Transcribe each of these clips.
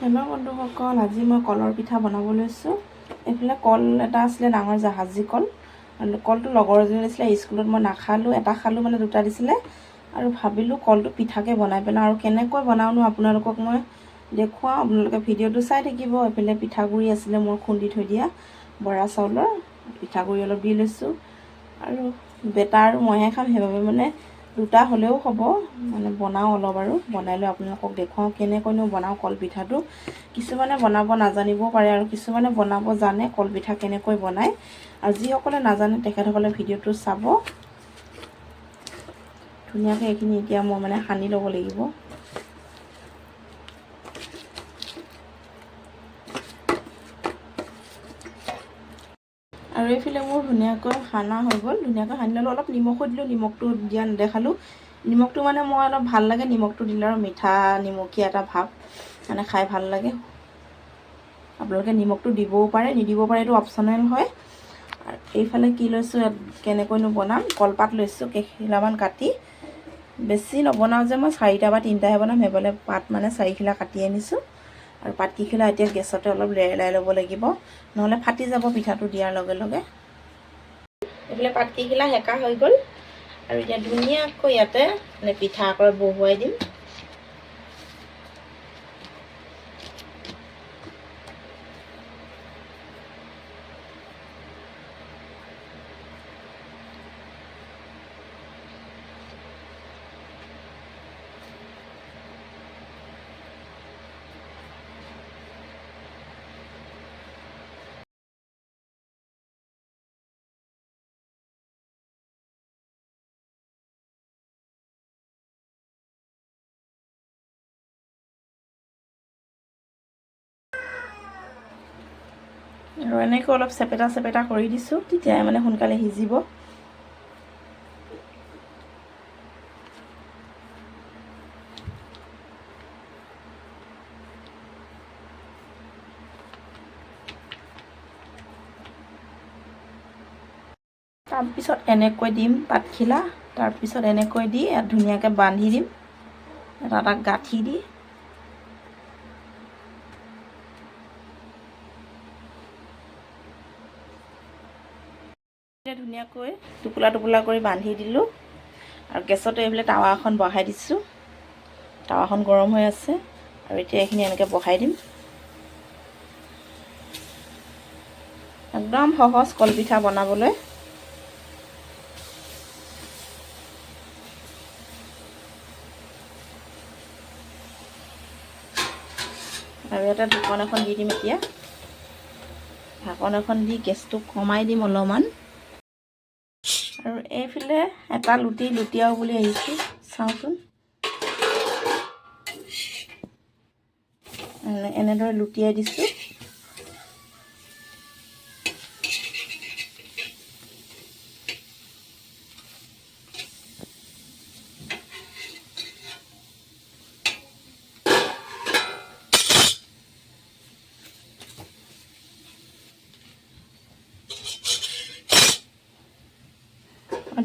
Hello' বন্ধুসকল, আজি মই কলৰ পিঠা বনাব লৈছোঁ। এইফালে কল এটা আছিলে, ডাঙৰ জাহাজী কল। কলটো লগৰ এজনী দিছিলে, স্কুলত মই নাখালোঁ, এটা খালোঁ, মানে দুটা দিছিলে। আৰু ভাবিলোঁ কলটো পিঠাকে বনাই পেলাওঁ। আৰু কেনেকৈ বনাওঁনো আপোনালোকক মই দেখুৱাওঁ, আপোনালোকে ভিডিঅ'টো চাই থাকিব। এইফালে পিঠাগুড়ি আছিলে মোৰ খুন্দি থৈ দিয়া বৰা চাউলৰ, পিঠাগুড়ি অলপ দি লৈছোঁ। আৰু বেটাৰ মইহে খাম, সেইবাবে মানে দুটা হ'লেও হ'ব, মানে বনাওঁ অলপ। আৰু বনাই লৈ আপোনালোকক দেখুৱাওঁ কেনেকৈনো বনাওঁ কলপিঠাটো। কিছুমানে বনাব নাজানিবও পাৰে, আৰু কিছুমানে বনাব জানে কলপিঠা কেনেকৈ বনায়। আৰু যিসকলে নাজানে তেখেতসকলে ভিডিঅ'টো চাব। ধুনীয়াকৈ এইখিনি এতিয়া মই মানে সানি ল'ব লাগিব। আৰু এইফালে মোৰ ধুনীয়াকৈ সানা হৈ গ'ল, ধুনীয়াকৈ সানি ল'লোঁ। অলপ নিমখো দিলোঁ, নিমখটো দিয়া নেদেখালোঁ। নিমখটো মানে মই অলপ ভাল লাগে, নিমখটো দিলে আৰু মিঠা নিমখীয়া এটা ভাৱ, মানে খাই ভাল লাগে। আপোনালোকে নিমখটো দিবও পাৰে, নিদিব পাৰে, এইটো অপশ্যনেল হয়। আৰু এইফালে কি লৈছোঁ, কেনেকৈনো বনাম, কলপাত লৈছোঁ কেইখিলামান কাটি। বেছি নবনাওঁ যে, মই 4টা বা 3টাহে বনাম, সেইফালে পাত মানে 4খিলা কাটি আনিছোঁ। আৰু পাতকেইখিলা এতিয়া গেছতে অলপ লেৰেলাই ল'ব লাগিব, নহ'লে ফাটি যাব পিঠাটো দিয়াৰ লগে লগে। এইফালে পাতকেইখিলা সেকা হৈ গ'ল। আৰু এতিয়া ধুনীয়াকৈ ইয়াতে মানে পিঠা আকাৰত বহুৱাই দিম। আৰু এনেকৈ অলপ চেপেটা চেপেটা কৰি দিছোঁ, তেতিয়াই মানে সোনকালে সিজিব। তাৰপিছত এনেকৈ দিম পাতখিলা, তাৰপিছত এনেকৈ দি ইয়াত ধুনীয়াকৈ বান্ধি দিম, এটা এটা গাঁঠি দি। ধুনীয়াকৈ টোপোলা টোপোলা কৰি বান্ধি দিলোঁ। আৰু গেছতে এইফালে টাৱা এখন বহাই দিছোঁ, টাৱাখন গৰম হৈ আছে। আৰু এতিয়া এইখিনি এনেকৈ বহাই দিম। একদম সহজ কলপিঠা বনাবলৈ। আৰু এটা ঢাকন এখন দি দিম এতিয়া। ঢাকন এখন দি গেছটো কমাই দিম অলপমান। আৰু এইফালে এটা লুটি লুটিয়াও বুলি আহিছোঁ, চাওঁচোন। এনেদৰে লুটিয়াই দিছোঁ।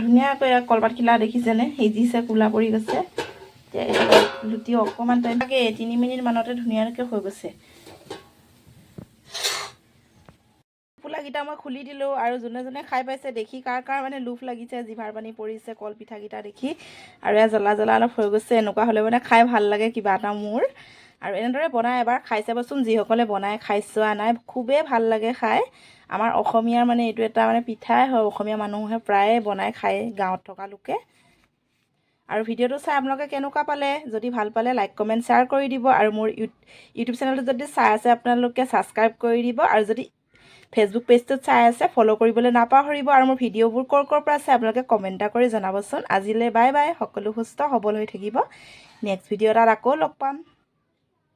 ধুনীয়াকৈ কলপাতখিলা দেখিছেনে, সিজিছে, ক'লা পৰি গৈছে। এতিয়া লুটি অকণমান টাইম লাগে, 3 মিনিট মানতে ধুনীয়াকৈ হৈ গৈছে। টোপোলাকেইটা মই খুলি দিলোঁ। আৰু যোনে যোনে খাই পাইছে দেখি কাৰ কাৰ মানে লোভ লাগিছে, জিভাৰ পানী পৰিছে কলপিঠাকেইটা দেখি। আৰু জ্বলা জ্বলা অলপ হৈ গৈছে, এনেকুৱা হ'লে মানে খাই ভাল লাগে কিবা এটা মোৰ। আৰু এনেদৰে বনাই এবাৰ খাই চাবচোন, যিসকলে বনাই খাই চোৱা নাই, খুবেই ভাল লাগে খাই। আমাৰ অসমীয়াৰ মানে এইটো এটা মানে পিঠাই হয়, অসমীয়া মানুহে প্ৰায়ে বনাই খায়, গাঁৱত থকা লোকে। আৰু ভিডিঅ'টো চাই আপোনালোকে কেনেকুৱা পালে, যদি ভাল পালে লাইক কমেণ্ট শ্বেয়াৰ কৰি দিব। আৰু মোৰ ইউটিউব চেনেলটো যদি চাই আছে আপোনালোকে ছাবস্ক্ৰাইব কৰি দিব। আৰু যদি ফেচবুক পেজটোত চাই আছে ফ'ল' কৰিবলৈ নাপাহৰিব। আৰু মোৰ ভিডিঅ'বোৰ ক'ৰ পৰা চাই আপোনালোকে কমেণ্ট এটা কৰি জনাবচোন। আজিলৈ বাই বাই, সকলো সুস্থ সবল হৈ থাকিব। নেক্সট ভিডিঅ' এটাত আকৌ লগ পাম।